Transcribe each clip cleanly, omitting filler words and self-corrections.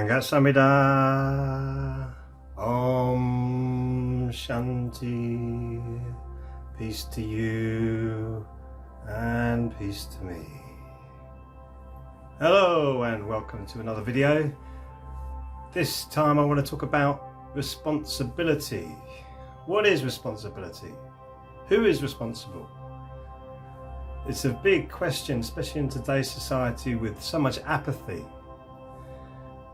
Rangasamida Om Shanti. Peace to you and peace to me. Hello and welcome to another video. This time I want to talk about responsibility. What is responsibility? Who is responsible? It's a big question, especially in today's society with so much apathy.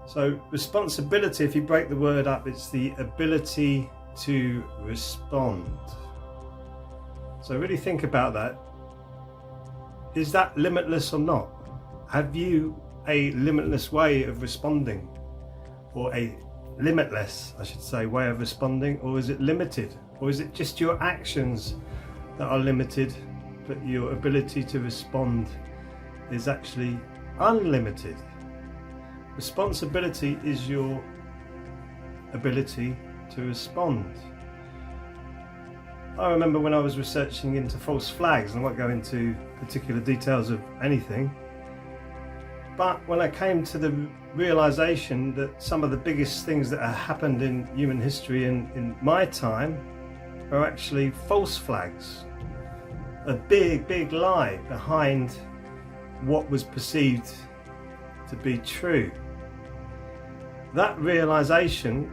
So responsibility, if you break the word up, it's the ability to respond. So really think about that. Is that limitless or not? Have you a limitless way of responding? Or a limitless, I should say, way of responding? Or is it limited? Or is it just your actions that are limited, but your ability to respond is actually unlimited? Responsibility is your ability to respond. I remember when I was researching into false flags, and I won't go into particular details of anything, but when I came to the realization that some of the biggest things that have happened in human history in my time are actually false flags. A big lie behind what was perceived to be true. That realization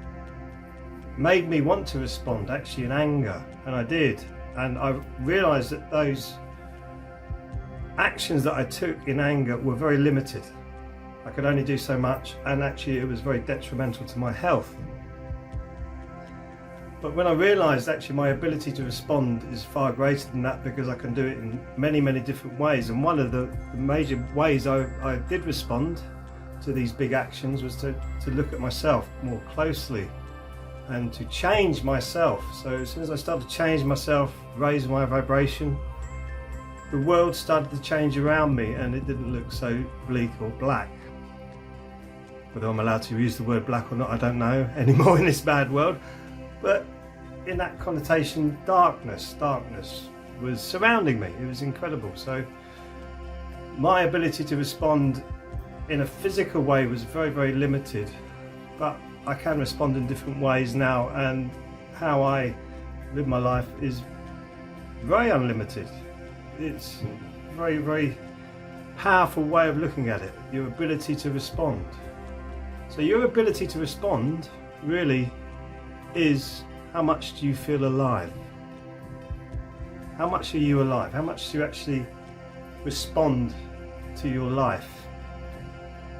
made me want to respond, actually, in anger, and I did. And I realized that those actions that I took in anger were very limited. I could only do so much, and actually it was very detrimental to my health. But when I realized actually my ability to respond is far greater than that, because I can do it in many different ways, and one of the major ways I did respond to these big actions was to look at myself more closely and to change myself. So as soon as I started to change myself, raise my vibration, the world started to change around me, and it didn't look so bleak or black. Whether I'm allowed to use the word black or not, I don't know anymore in this bad world. But in that connotation, darkness was surrounding me. It was incredible. So my ability to respond in a physical way was very limited, but I can respond in different ways now, and how I live my life is very unlimited. It's a very powerful way of looking at it, your ability to respond. So your ability to respond really is, how much do you feel alive? How much are you alive? How much do you actually respond to your life?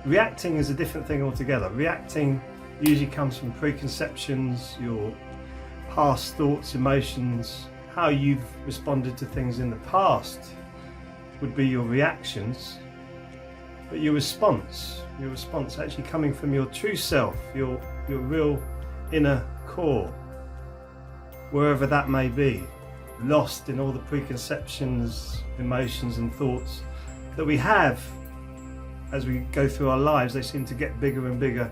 Reacting is a different thing altogether. Reacting usually comes from preconceptions, your past thoughts, emotions, how you've responded to things in the past would be your reactions. But your response actually coming from your true self, your real inner core, wherever that may be, lost in all the preconceptions, emotions and thoughts that we have. As we go through our lives, they seem to get bigger and bigger,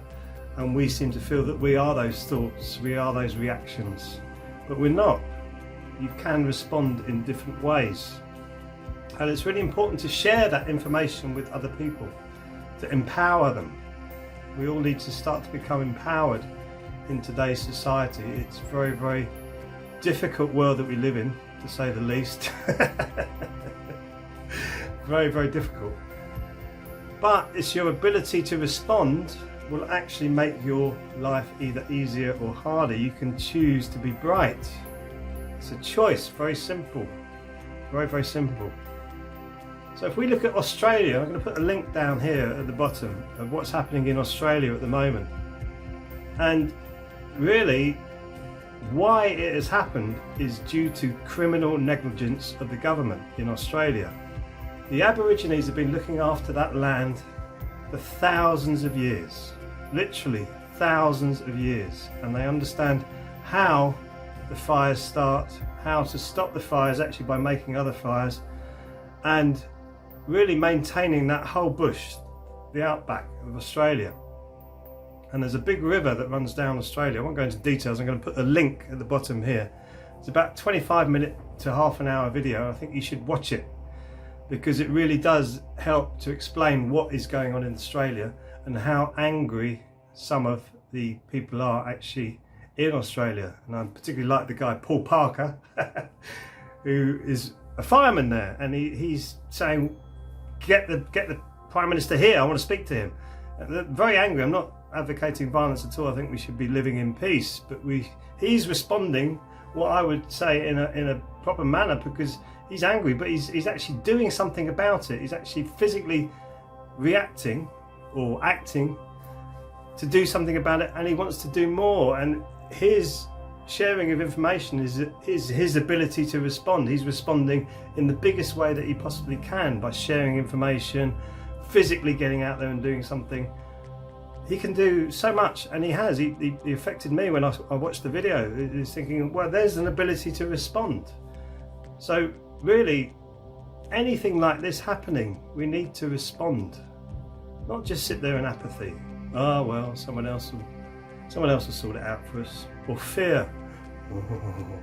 and we seem to feel that we are those thoughts, we are those reactions, but we're not. You can respond in different ways, and it's really important to share that information with other people, to empower them. We all need to start to become empowered in today's society. It's a very difficult world that we live in, to say the least. very difficult. But it's your ability to respond will actually make your life either easier or harder. You can choose to be bright. It's a choice, very simple, very simple. So if we look at Australia, I'm going to put a link down here at the bottom of what's happening in Australia at the moment. And really, why it has happened is due to criminal negligence of the government in Australia. The Aborigines have been looking after that land for thousands of years, literally thousands of years, and they understand how the fires start, how to stop the fires actually by making other fires, and really maintaining that whole bush, the outback of Australia. And there's a big river that runs down Australia. I won't go into details, I'm going to put a link at the bottom here. It's about 25-minute to half an hour video. I think you should watch it, because it really does help to explain what is going on in Australia and how angry some of the people are actually in Australia. And I particularly like the guy Paul Parker, who is a fireman there, and he's saying, get the Prime Minister here, I want to speak to him. They're very angry. I'm not advocating violence at all. I think we should be living in peace, but he's responding what I would say in a proper manner, because he's angry, but he's actually doing something about it. He's actually physically reacting or acting to do something about it, and he wants to do more. And his sharing of information is his ability to respond. He's responding in the biggest way that he possibly can by sharing information, physically getting out there and doing something. He can do so much, and he has. He affected me when I watched the video. He's thinking, well, there's an ability to respond. So really, anything like this happening, we need to respond, not just sit there in apathy. Oh well, someone else will sort it out for us. Or fear. Oh,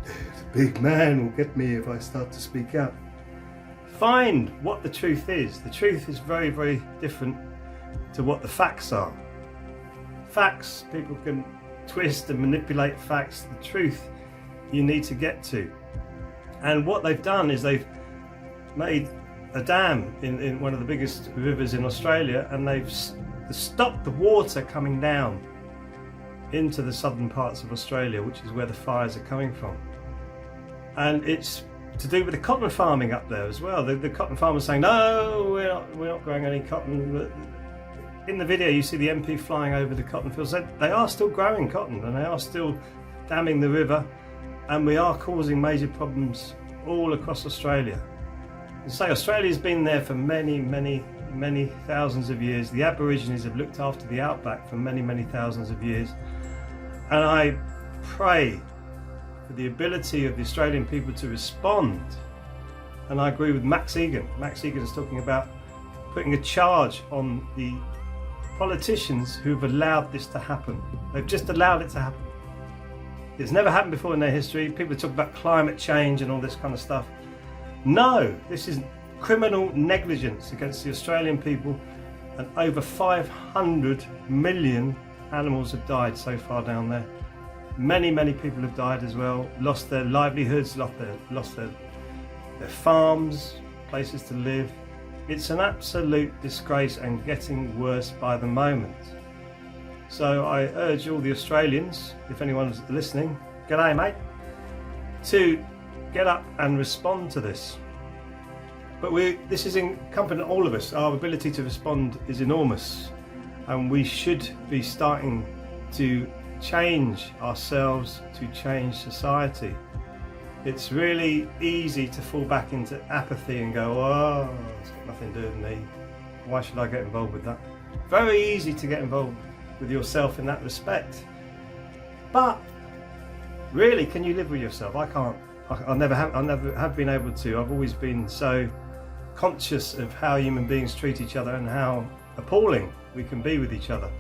the big man will get me if I start to speak out. Find what the truth is. The truth is very, very different to what the facts are. Facts, people can twist and manipulate facts. The truth you need to get to. And what they've done is they've made a dam in one of the biggest rivers in Australia, and they've stopped the water coming down into the southern parts of Australia, which is where the fires are coming from. And it's to do with the cotton farming up there as well. The cotton farmers saying, no, we're not growing any cotton. In the video you see the MP flying over the cotton fields. They are still growing cotton, and they are still damming the river, and we are causing major problems all across Australia. And say Australia's been there for many, many, many thousands of years. The Aborigines have looked after the outback for many, many thousands of years. And I pray for the ability of the Australian people to respond. And I agree with Max Egan. Max Egan is talking about putting a charge on the politicians who've allowed this to happen. They've just allowed it to happen. It's never happened before in their history. People talk about climate change and all this kind of stuff. No, this is criminal negligence against the Australian people, and over 500 million animals have died so far down there. Many, many people have died as well, lost their livelihoods, lost their farms, places to live. It's an absolute disgrace, and getting worse by the moment. So I urge all the Australians, if anyone's listening, g'day mate, to get up and respond to this. But this is incumbent on all of us. Our ability to respond is enormous, and we should be starting to change ourselves, to change society. It's really easy to fall back into apathy and go, oh, it's got nothing to do with me. Why should I get involved with that? Very easy to get involved with yourself in that respect. But really, can you live with yourself? I can't. I never have been able to. I've always been so conscious of how human beings treat each other and how appalling we can be with each other.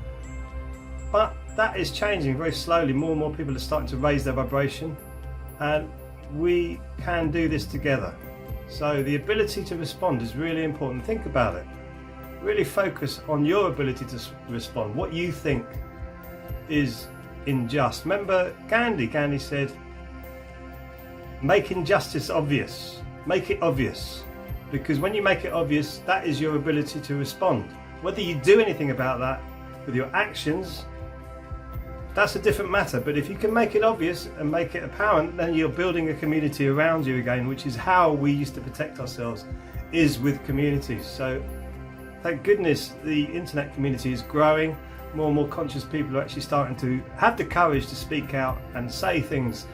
But that is changing very slowly. More and more people are starting to raise their vibration, and we can do this together. So the ability to respond is really important. Think about it. Really focus on your ability to respond, what you think is unjust. Remember Gandhi? Gandhi said, make injustice obvious. Make it obvious. Because when you make it obvious, that is your ability to respond. Whether you do anything about that with your actions, that's a different matter. But if you can make it obvious and make it apparent, then you're building a community around you again, which is how we used to protect ourselves, is with communities. So thank goodness the internet community is growing. More and more conscious people are actually starting to have the courage to speak out and say things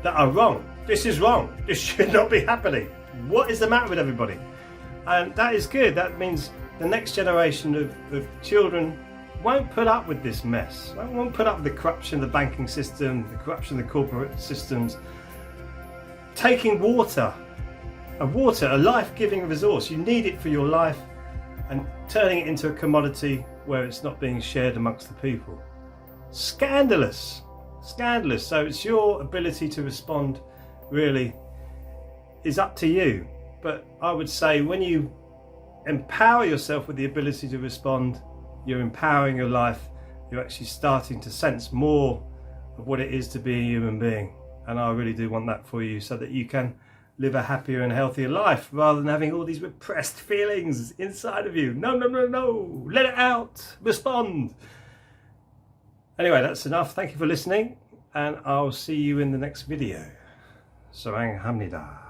that are wrong. This is wrong. This should not be happening. What is the matter with everybody? And that is good. That means the next generation of children won't put up with this mess. Won't put up with the corruption of the banking system, the corruption of the corporate systems. Taking water, a life-giving resource, you need it for your life, and turning it into a commodity where it's not being shared amongst the people. Scandalous. Scandalous. So it's your ability to respond really is up to you. But I would say when you empower yourself with the ability to respond, you're empowering your life. You're actually starting to sense more of what it is to be a human being. And I really do want that for you, so that you can live a happier and healthier life rather than having all these repressed feelings inside of you. No, no, no, no. Let it out. Respond. Anyway, that's enough. Thank you for listening, and I'll see you in the next video. Sarang Hamnida.